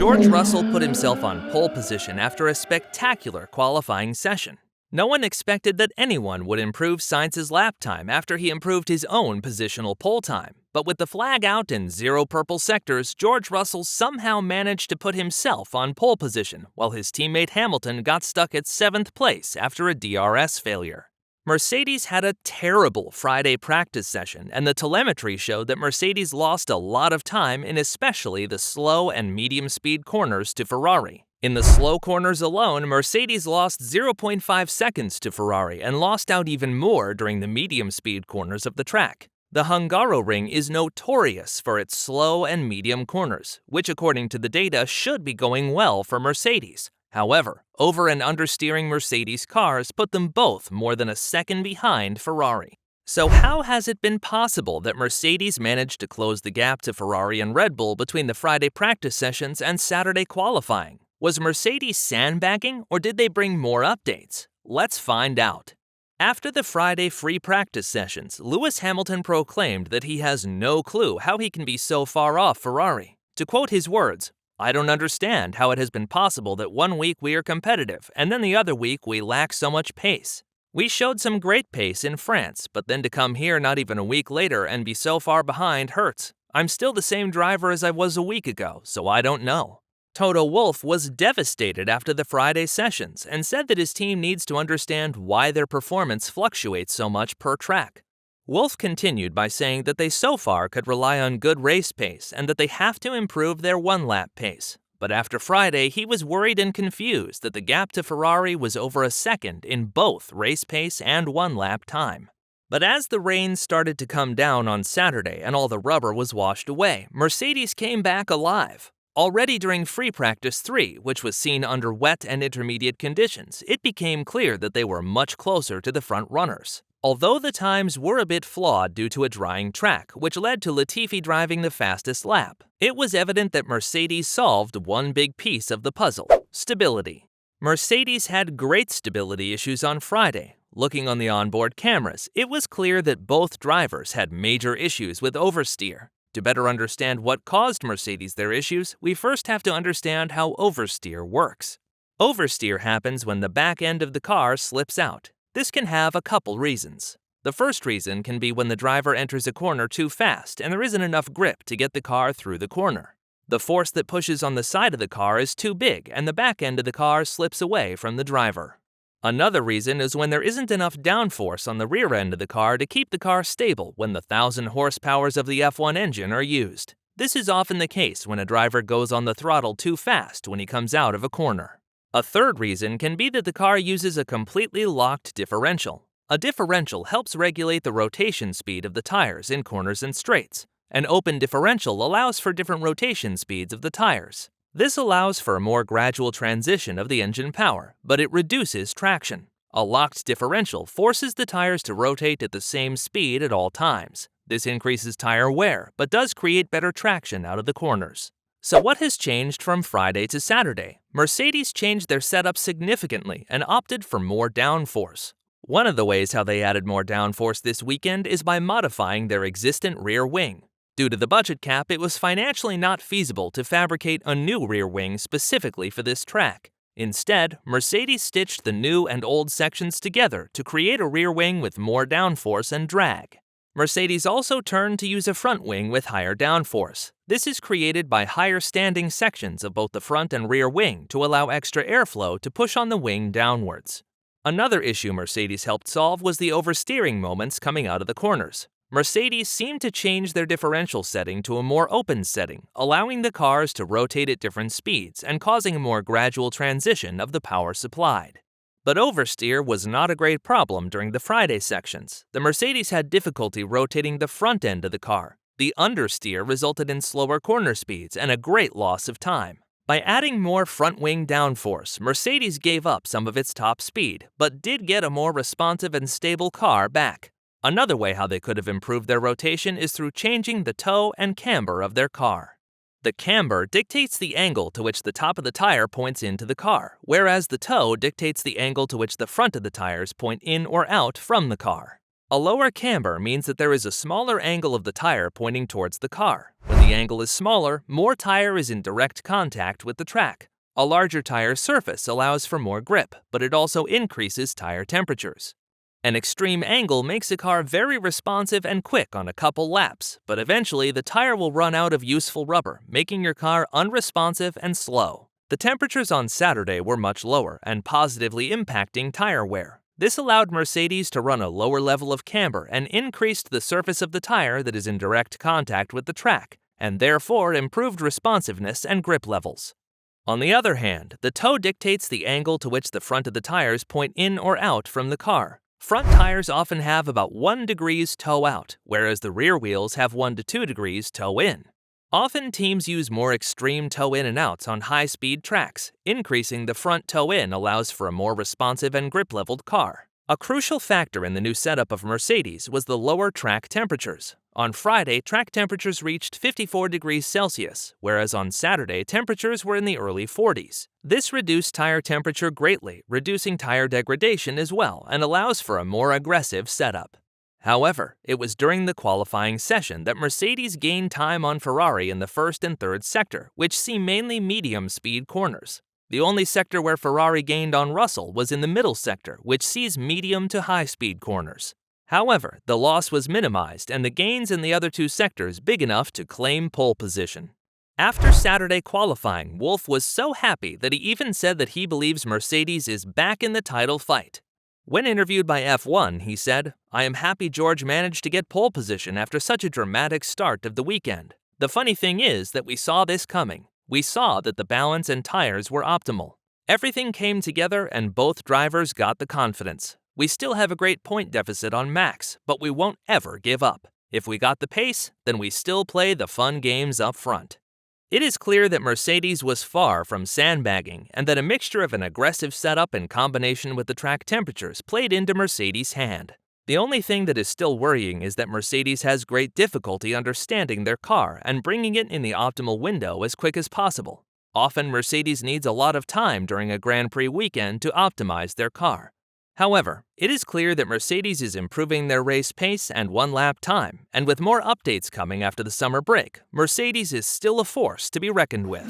George Russell put himself on pole position after a spectacular qualifying session. No one expected that anyone would improve Sainz's lap time after he improved his own positional pole time. But with the flag out and 0 purple sectors, George Russell somehow managed to put himself on pole position, while his teammate Hamilton got stuck at 7th place after a DRS failure. Mercedes had a terrible Friday practice session, and the telemetry showed that Mercedes lost a lot of time in especially the slow and medium-speed corners to Ferrari. In the slow corners alone, Mercedes lost 0.5 seconds to Ferrari and lost out even more during the medium-speed corners of the track. The Hungaroring is notorious for its slow and medium corners, which according to the data should be going well for Mercedes. However, over and understeering Mercedes cars put them both more than a second behind Ferrari. So how has it been possible that Mercedes managed to close the gap to Ferrari and Red Bull between the Friday practice sessions and Saturday qualifying? Was Mercedes sandbagging, or did they bring more updates? Let's find out. After the Friday free practice sessions, Lewis Hamilton proclaimed that he has no clue how he can be so far off Ferrari. To quote his words, "I don't understand how it has been possible that one week we are competitive and then the other week we lack so much pace. We showed some great pace in France, but then to come here not even a week later and be so far behind hurts. I'm still the same driver as I was a week ago, so I don't know." Toto Wolff was devastated after the Friday sessions and said that his team needs to understand why their performance fluctuates so much per track. Wolff continued by saying that they so far could rely on good race pace and that they have to improve their one-lap pace. But after Friday, he was worried and confused that the gap to Ferrari was over a second in both race pace and one-lap time. But as the rain started to come down on Saturday and all the rubber was washed away, Mercedes came back alive. Already during free practice 3, which was seen under wet and intermediate conditions, it became clear that they were much closer to the front runners. Although the times were a bit flawed due to a drying track, which led to Latifi driving the fastest lap, it was evident that Mercedes solved one big piece of the puzzle: stability. Mercedes had great stability issues on Friday. Looking on the onboard cameras, it was clear that both drivers had major issues with oversteer. To better understand what caused Mercedes their issues, we first have to understand how oversteer works. Oversteer happens when the back end of the car slips out. This can have a couple reasons. The first reason can be when the driver enters a corner too fast and there isn't enough grip to get the car through the corner. The force that pushes on the side of the car is too big and the back end of the car slips away from the driver. Another reason is when there isn't enough downforce on the rear end of the car to keep the car stable when the 1,000 horsepowers of the F1 engine are used. This is often the case when a driver goes on the throttle too fast when he comes out of a corner. A third reason can be that the car uses a completely locked differential. A differential helps regulate the rotation speed of the tires in corners and straights. An open differential allows for different rotation speeds of the tires. This allows for a more gradual transition of the engine power, but it reduces traction. A locked differential forces the tires to rotate at the same speed at all times. This increases tire wear, but does create better traction out of the corners. So what has changed from Friday to Saturday? Mercedes changed their setup significantly and opted for more downforce. One of the ways how they added more downforce this weekend is by modifying their existent rear wing. Due to the budget cap, it was financially not feasible to fabricate a new rear wing specifically for this track. Instead, Mercedes stitched the new and old sections together to create a rear wing with more downforce and drag. Mercedes also turned to use a front wing with higher downforce. This is created by higher standing sections of both the front and rear wing to allow extra airflow to push on the wing downwards. Another issue Mercedes helped solve was the oversteering moments coming out of the corners. Mercedes seemed to change their differential setting to a more open setting, allowing the cars to rotate at different speeds and causing a more gradual transition of the power supplied. But oversteer was not a great problem during the Friday sections. The Mercedes had difficulty rotating the front end of the car. The understeer resulted in slower corner speeds and a great loss of time. By adding more front wing downforce, Mercedes gave up some of its top speed, but did get a more responsive and stable car back. Another way how they could have improved their rotation is through changing the toe and camber of their car. The camber dictates the angle to which the top of the tire points into the car, whereas the toe dictates the angle to which the front of the tires point in or out from the car. A lower camber means that there is a smaller angle of the tire pointing towards the car. When the angle is smaller, more tire is in direct contact with the track. A larger tire surface allows for more grip, but it also increases tire temperatures. An extreme angle makes a car very responsive and quick on a couple laps, but eventually the tire will run out of useful rubber, making your car unresponsive and slow. The temperatures on Saturday were much lower and positively impacting tire wear. This allowed Mercedes to run a lower level of camber and increased the surface of the tire that is in direct contact with the track, and therefore improved responsiveness and grip levels. On the other hand, the toe dictates the angle to which the front of the tires point in or out from the car. Front tires often have about 1 degree toe out, whereas the rear wheels have 1 to 2 degrees toe in. Often teams use more extreme toe in and outs on high-speed tracks. Increasing the front toe in allows for a more responsive and grip-leveled car. A crucial factor in the new setup of Mercedes was the lower track temperatures. On Friday, track temperatures reached 54 degrees Celsius, whereas on Saturday, temperatures were in the early 40s. This reduced tire temperature greatly, reducing tire degradation as well, and allows for a more aggressive setup. However, it was during the qualifying session that Mercedes gained time on Ferrari in the first and third sector, which see mainly medium-speed corners. The only sector where Ferrari gained on Russell was in the middle sector, which sees medium to high-speed corners. However, the loss was minimized and the gains in the other two sectors big enough to claim pole position. After Saturday qualifying, Wolff was so happy that he even said that he believes Mercedes is back in the title fight. When interviewed by F1, he said, "I am happy George managed to get pole position after such a dramatic start of the weekend. The funny thing is that we saw this coming. We saw that the balance and tires were optimal. Everything came together and both drivers got the confidence. We still have a great point deficit on Max, but we won't ever give up. If we got the pace, then we still play the fun games up front." It is clear that Mercedes was far from sandbagging and that a mixture of an aggressive setup in combination with the track temperatures played into Mercedes' hand. The only thing that is still worrying is that Mercedes has great difficulty understanding their car and bringing it in the optimal window as quick as possible. Often Mercedes needs a lot of time during a Grand Prix weekend to optimize their car. However, it is clear that Mercedes is improving their race pace and one-lap time, and with more updates coming after the summer break, Mercedes is still a force to be reckoned with.